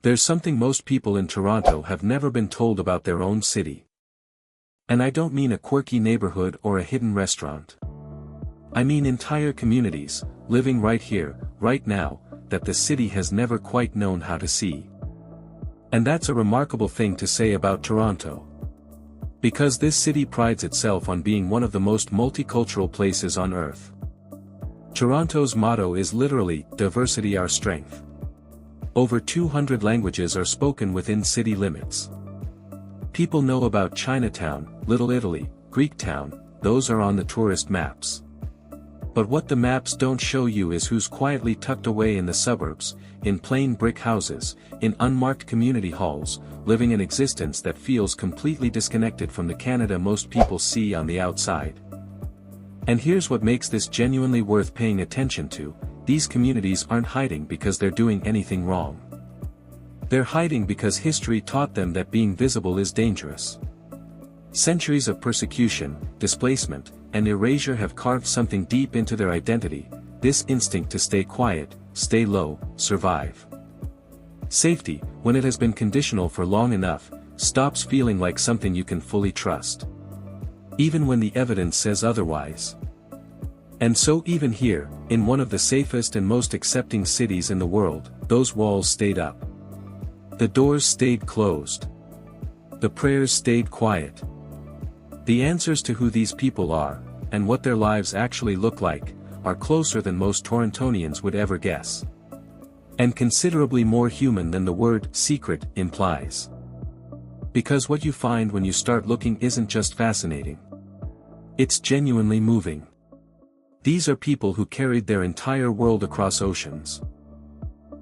There's something most people in Toronto have never been told about their own city. And I don't mean a quirky neighborhood or a hidden restaurant. I mean entire communities, living right here, right now, that the city has never quite known how to see. And that's a remarkable thing to say about Toronto. Because this city prides itself on being one of the most multicultural places on earth. Toronto's motto is literally, diversity our strength. Over 200 languages are spoken within city limits. People know about Chinatown, Little Italy, Greektown, those are on the tourist maps. But what the maps don't show you is who's quietly tucked away in the suburbs, in plain brick houses, in unmarked community halls, living an existence that feels completely disconnected from the Canada most people see on the outside. And here's what makes this genuinely worth paying attention to: these communities aren't hiding because they're doing anything wrong. They're hiding because history taught them that being visible is dangerous. Centuries of persecution, displacement, and erasure have carved something deep into their identity, this instinct to stay quiet, stay low, survive. Safety, when it has been conditional for long enough, stops feeling like something you can fully trust. Even when the evidence says otherwise. And so even here, in one of the safest and most accepting cities in the world, those walls stayed up. The doors stayed closed. The prayers stayed quiet. The answers to who these people are, and what their lives actually look like, are closer than most Torontonians would ever guess. And considerably more human than the word secret implies. Because what you find when you start looking isn't just fascinating. It's genuinely moving. These are people who carried their entire world across oceans.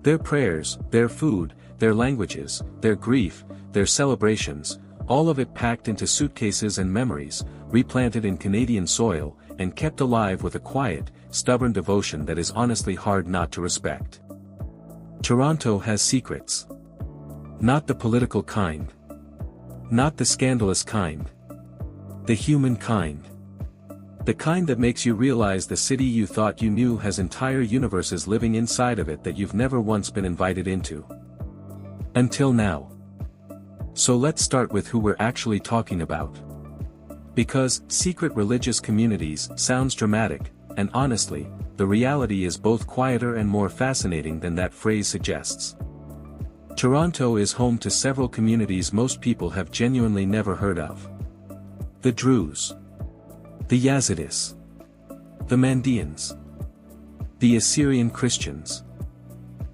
Their prayers, their food, their languages, their grief, their celebrations, all of it packed into suitcases and memories, replanted in Canadian soil, and kept alive with a quiet, stubborn devotion that is honestly hard not to respect. Toronto has secrets. Not the political kind. Not the scandalous kind. The human kind. The kind that makes you realize the city you thought you knew has entire universes living inside of it that you've never once been invited into. Until now. So let's start with who we're actually talking about. Because secret religious communities sounds dramatic, and honestly, the reality is both quieter and more fascinating than that phrase suggests. Toronto is home to several communities most people have genuinely never heard of. The Druze. The Yazidis. The Mandeans. The Assyrian Christians.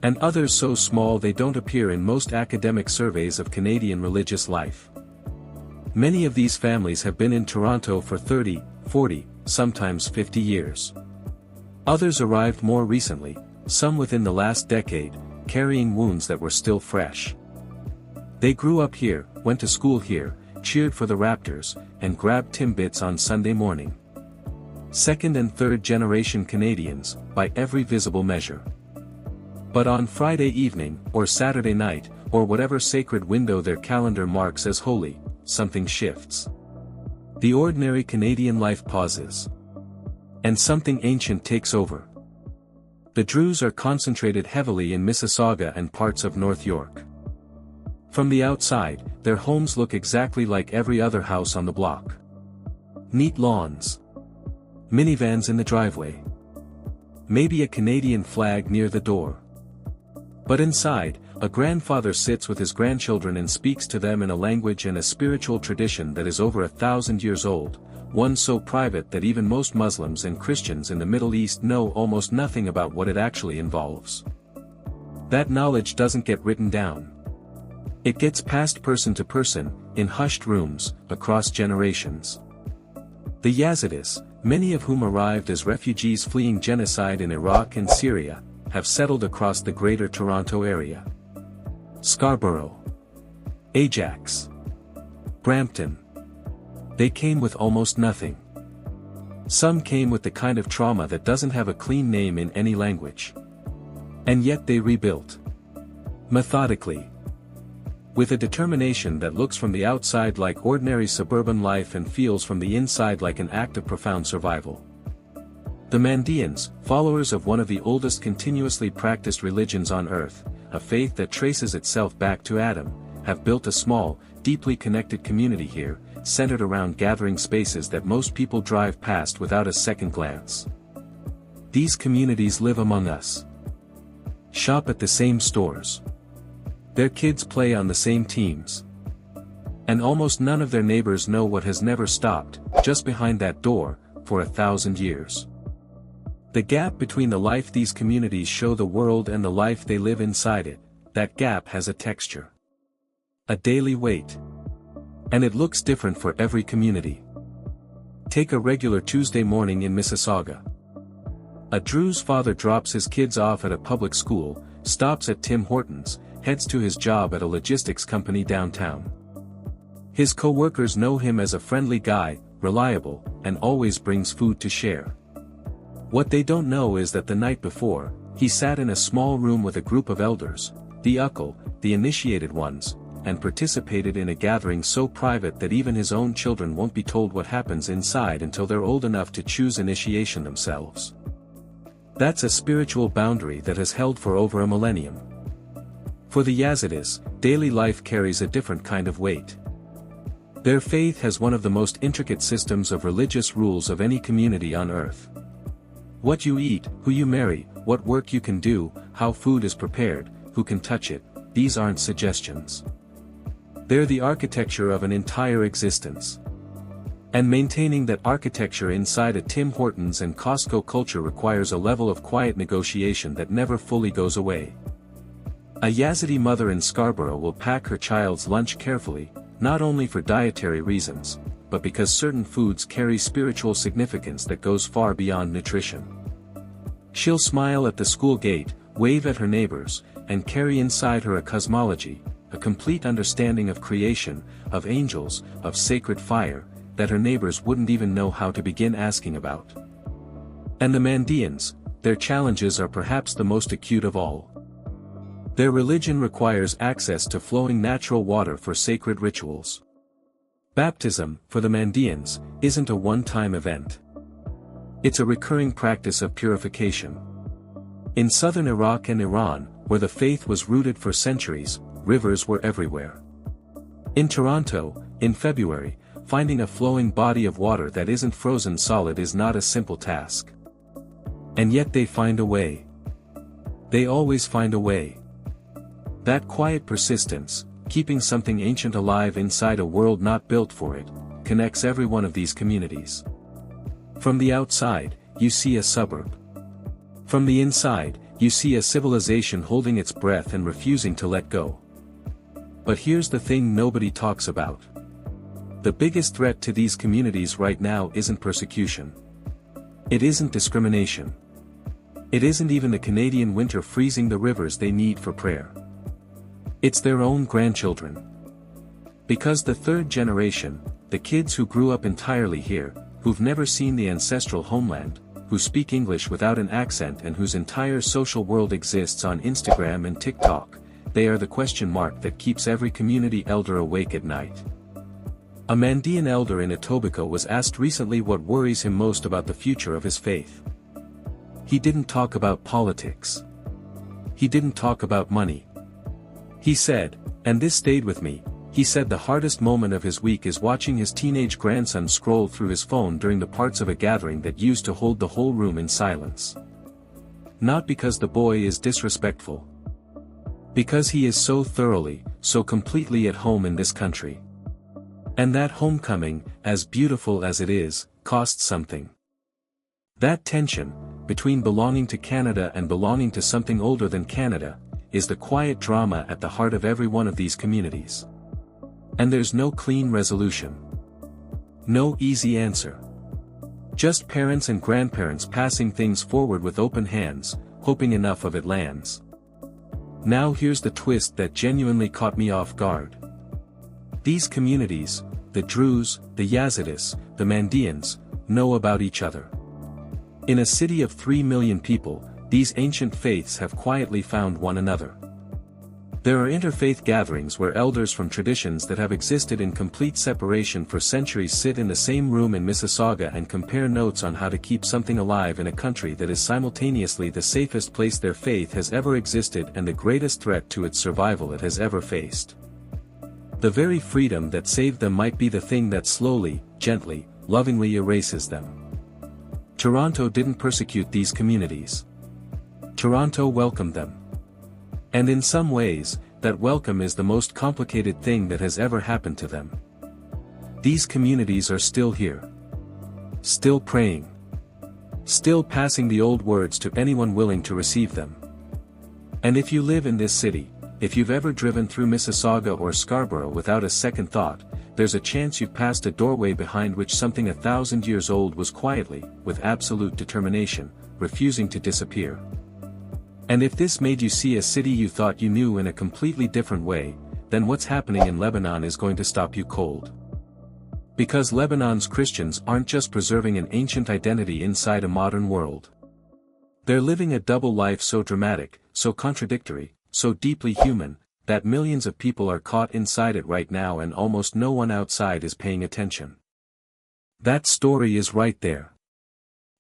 And others so small they don't appear in most academic surveys of Canadian religious life. Many of these families have been in Toronto for 30, 40, sometimes 50 years. Others arrived more recently, some within the last decade, carrying wounds that were still fresh. They grew up here, went to school here, cheered for the Raptors, and grabbed Timbits on Sunday morning. Second and third generation Canadians, by every visible measure. But on Friday evening, or Saturday night, or whatever sacred window their calendar marks as holy, something shifts. The ordinary Canadian life pauses. And something ancient takes over. The Druze are concentrated heavily in Mississauga and parts of North York. From the outside, their homes look exactly like every other house on the block. Neat lawns. Minivans in the driveway. Maybe a Canadian flag near the door. But inside, a grandfather sits with his grandchildren and speaks to them in a language and a spiritual tradition that is over 1,000 years old, one so private that even most Muslims and Christians in the Middle East know almost nothing about what it actually involves. That knowledge doesn't get written down. It gets passed person to person, in hushed rooms, across generations. The Yazidis, many of whom arrived as refugees fleeing genocide in Iraq and Syria, have settled across the Greater Toronto Area. Scarborough. Ajax. Brampton. They came with almost nothing. Some came with the kind of trauma that doesn't have a clean name in any language. And yet they rebuilt. Methodically. With a determination that looks from the outside like ordinary suburban life and feels from the inside like an act of profound survival. The Mandeans, followers of one of the oldest continuously practiced religions on earth, a faith that traces itself back to Adam, have built a small, deeply connected community here, centered around gathering spaces that most people drive past without a second glance. These communities live among us. Shop at the same stores. Their kids play on the same teams. And almost none of their neighbors know what has never stopped, just behind that door, for 1,000 years. The gap between the life these communities show the world and the life they live inside it, that gap has a texture. A daily weight. And it looks different for every community. Take a regular Tuesday morning in Mississauga. A Drew's father drops his kids off at a public school, stops at Tim Hortons, heads to his job at a logistics company downtown. His co-workers know him as a friendly guy, reliable, and always brings food to share. What they don't know is that the night before, he sat in a small room with a group of elders, the Uckle, the initiated ones, and participated in a gathering so private that even his own children won't be told what happens inside until they're old enough to choose initiation themselves. That's a spiritual boundary that has held for over a millennium. For the Yazidis, daily life carries a different kind of weight. Their faith has one of the most intricate systems of religious rules of any community on earth. What you eat, who you marry, what work you can do, how food is prepared, who can touch it, these aren't suggestions. They're the architecture of an entire existence. And maintaining that architecture inside a Tim Hortons and Costco culture requires a level of quiet negotiation that never fully goes away. A Yazidi mother in Scarborough will pack her child's lunch carefully, not only for dietary reasons, but because certain foods carry spiritual significance that goes far beyond nutrition. She'll smile at the school gate, wave at her neighbors, and carry inside her a cosmology, a complete understanding of creation, of angels, of sacred fire, that her neighbors wouldn't even know how to begin asking about. And the Mandeans, their challenges are perhaps the most acute of all. Their religion requires access to flowing natural water for sacred rituals. Baptism, for the Mandeans, isn't a one-time event. It's a recurring practice of purification. In southern Iraq and Iran, where the faith was rooted for centuries, rivers were everywhere. In Toronto, in February, finding a flowing body of water that isn't frozen solid is not a simple task. And yet they find a way. They always find a way. That quiet persistence, keeping something ancient alive inside a world not built for it, connects every one of these communities. From the outside, you see a suburb. From the inside, you see a civilization holding its breath and refusing to let go. But here's the thing nobody talks about. The biggest threat to these communities right now isn't persecution. It isn't discrimination. It isn't even the Canadian winter freezing the rivers they need for prayer. It's their own grandchildren. Because the third generation, the kids who grew up entirely here, who've never seen the ancestral homeland, who speak English without an accent and whose entire social world exists on Instagram and TikTok, they are the question mark that keeps every community elder awake at night. A Mandean elder in Etobicoke was asked recently what worries him most about the future of his faith. He didn't talk about politics. He didn't talk about money. He said, and this stayed with me, he said the hardest moment of his week is watching his teenage grandson scroll through his phone during the parts of a gathering that used to hold the whole room in silence. Not because the boy is disrespectful. Because he is so thoroughly, so completely at home in this country. And that homecoming, as beautiful as it is, costs something. That tension, between belonging to Canada and belonging to something older than Canada, is the quiet drama at the heart of every one of these communities. And there's no clean resolution. No easy answer. Just parents and grandparents passing things forward with open hands, hoping enough of it lands. Now here's the twist that genuinely caught me off guard. These communities, the Druze, the Yazidis, the Mandeans, know about each other. In a city of 3 million people, these ancient faiths have quietly found one another. There are interfaith gatherings where elders from traditions that have existed in complete separation for centuries sit in the same room in Mississauga and compare notes on how to keep something alive in a country that is simultaneously the safest place their faith has ever existed and the greatest threat to its survival it has ever faced. The very freedom that saved them might be the thing that slowly, gently, lovingly erases them. Toronto didn't persecute these communities. Toronto welcomed them. And in some ways, that welcome is the most complicated thing that has ever happened to them. These communities are still here. Still praying. Still passing the old words to anyone willing to receive them. And if you live in this city, if you've ever driven through Mississauga or Scarborough without a second thought, there's a chance you've passed a doorway behind which something 1,000 years old was quietly, with absolute determination, refusing to disappear. And if this made you see a city you thought you knew in a completely different way, then what's happening in Lebanon is going to stop you cold. Because Lebanon's Christians aren't just preserving an ancient identity inside a modern world. They're living a double life so dramatic, so contradictory, so deeply human, that millions of people are caught inside it right now and almost no one outside is paying attention. That story is right there.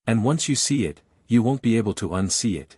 And once you see it, you won't be able to unsee it.